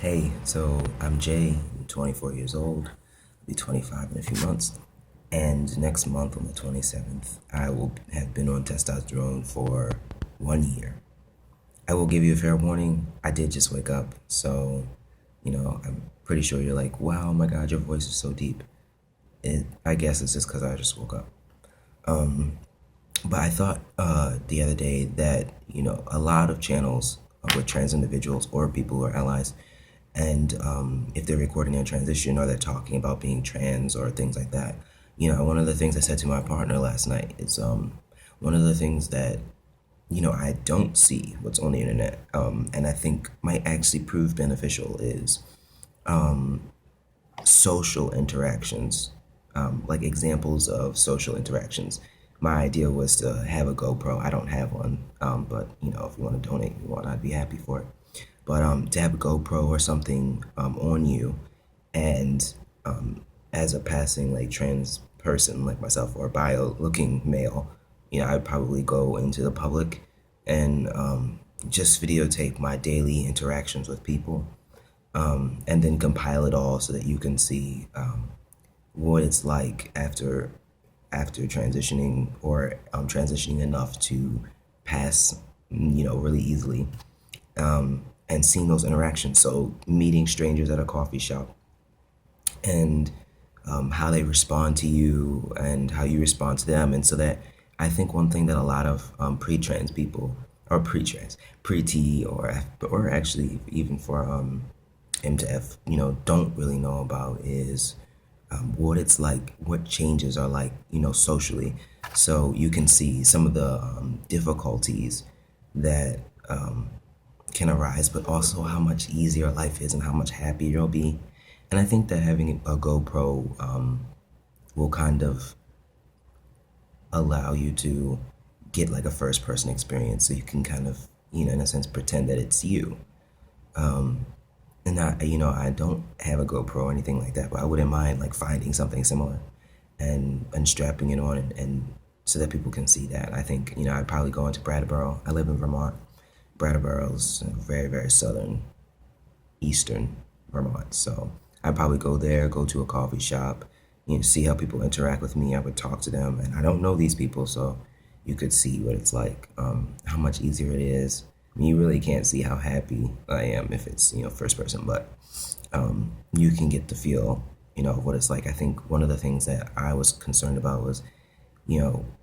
Hey, so I'm Jay, I'm 24 years old, I'll be 25 in a few months, and next month on the 27th, I will have been on testosterone for 1 year. I will give you a fair warning, I did just wake up, so, I'm pretty sure you're like, wow, oh my God, your voice is so deep. I guess it's just because I just woke up. But I thought the other day that, a lot of channels with trans individuals or people who are allies, and if they're recording their transition or they're talking about being trans or things like that, one of the things I said to my partner last night is one of the things that, I don't see what's on the internet, and I think might actually prove beneficial is social interactions, like examples of social interactions. My idea was to have a GoPro. I don't have one, but if you want to donate one, I'd be happy for it. But to have a GoPro or something on you, and as a passing like trans person like myself or bio-looking male, I'd probably go into the public and just videotape my daily interactions with people, and then compile it all so that you can see what it's like after transitioning or transitioning enough to pass, really easily, and seeing those interactions. So meeting strangers at a coffee shop and how they respond to you and how you respond to them. And so that I think one thing that a lot of pre-trans people or pre-T or actually even for M to F, don't really know about is what it's like, what changes are like, socially. So you can see some of the difficulties that can arise, but also how much easier life is and how much happier you'll be. And I think that having a GoPro will kind of allow you to get like a first person experience so you can kind of, in a sense, pretend that it's you. And I don't have a GoPro or anything like that, but I wouldn't mind like finding something similar and strapping it on and so that people can see that. I think, I'd probably go into Brattleboro. I live in Vermont. Brattleboro's very, very southern, eastern Vermont. So I'd probably go there, go to a coffee shop, see how people interact with me. I would talk to them, and I don't know these people, so you could see what it's like, how much easier it is. I mean, you really can't see how happy I am if it's, first person, but you can get the feel, of what it's like. I think one of the things that I was concerned about was,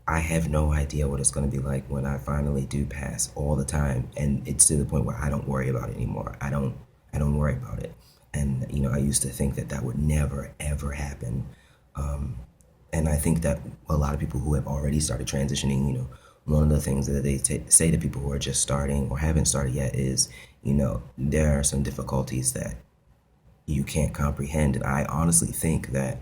I have no idea what it's going to be like when I finally do pass all the time. And it's to the point where I don't worry about it anymore. I don't worry about it. And, I used to think that that would never, ever happen. And I think that a lot of people who have already started transitioning, one of the things that they say to people who are just starting or haven't started yet is, there are some difficulties that you can't comprehend. And I honestly think that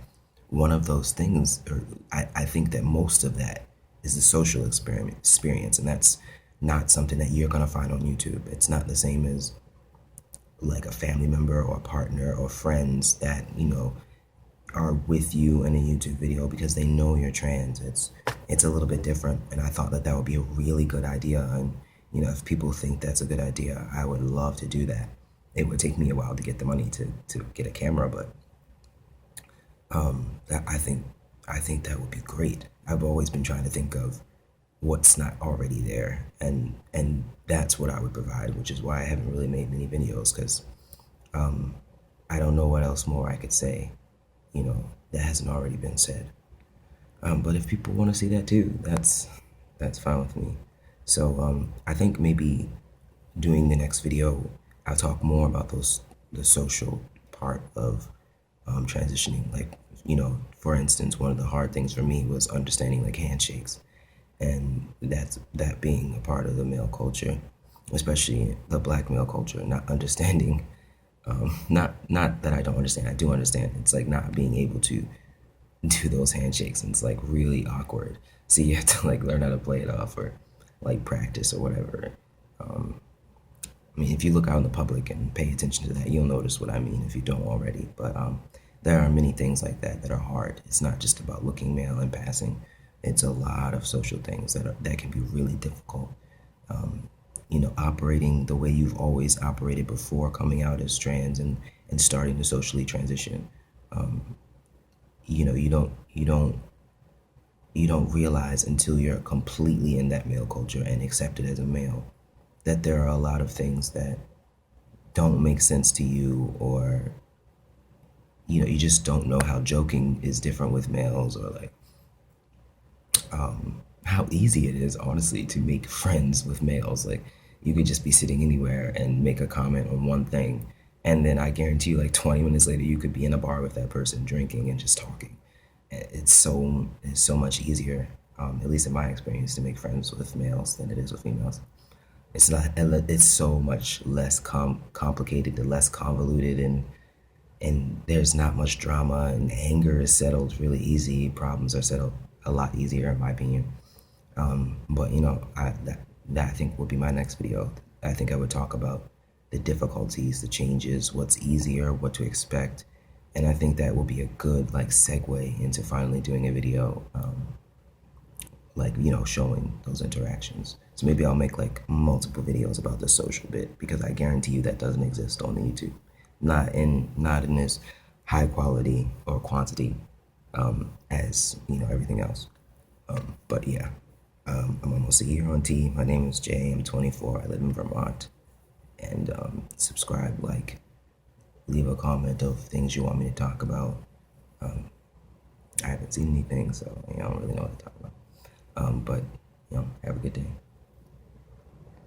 one of those things, or I think that most of that is the social experience, and that's not something that you're gonna find on YouTube. It's not the same as like a family member or a partner or friends that are with you in a YouTube video because they know you're trans. It's a little bit different, and I thought that that would be a really good idea. And if people think that's a good idea, I would love to do that. It would take me a while to get the money to get a camera, but that I think that would be great. I've always been trying to think of what's not already there, and that's what I would provide, which is why I haven't really made many videos, because I don't know what else more I could say, that hasn't already been said. But if people want to see that too, that's fine with me. So I think maybe doing the next video, I'll talk more about the social part of transitioning. Like, for instance, one of the hard things for me was understanding like handshakes, and that being a part of the male culture, especially the black male culture, not understanding, not that I don't understand, I do understand. It's like not being able to do those handshakes, and it's like really awkward. So you have to like learn how to play it off or like practice or whatever. I mean, if you look out in the public and pay attention to that, you'll notice what I mean if you don't already. But there are many things like that that are hard. It's not just about looking male and passing. It's a lot of social things that can be really difficult. operating the way you've always operated before coming out as trans and starting to socially transition. You don't realize until you're completely in that male culture and accepted as a male that there are a lot of things that don't make sense to you, or you just don't know how joking is different with males, or like how easy it is, honestly, to make friends with males. Like, you could just be sitting anywhere and make a comment on one thing, and then I guarantee you, like 20 minutes later, you could be in a bar with that person drinking and just talking. It's so much easier, at least in my experience, to make friends with males than it is with females. It's not. It's so much less complicated and less convoluted, and there's not much drama, and anger is settled really easy. Problems are settled a lot easier, in my opinion. But that I think would be my next video. I think I would talk about the difficulties, the changes, what's easier, what to expect, and I think that will be a good like segue into finally doing a video, showing those interactions. So maybe I'll make like multiple videos about the social bit, because I guarantee you that doesn't exist on the YouTube, not in this high quality or quantity, as everything else. But yeah, I'm almost a year on T. My name is Jay. I'm 24. I live in Vermont. And subscribe, like, leave a comment of things you want me to talk about. I haven't seen anything, so I don't really know what to talk about. But have a good day.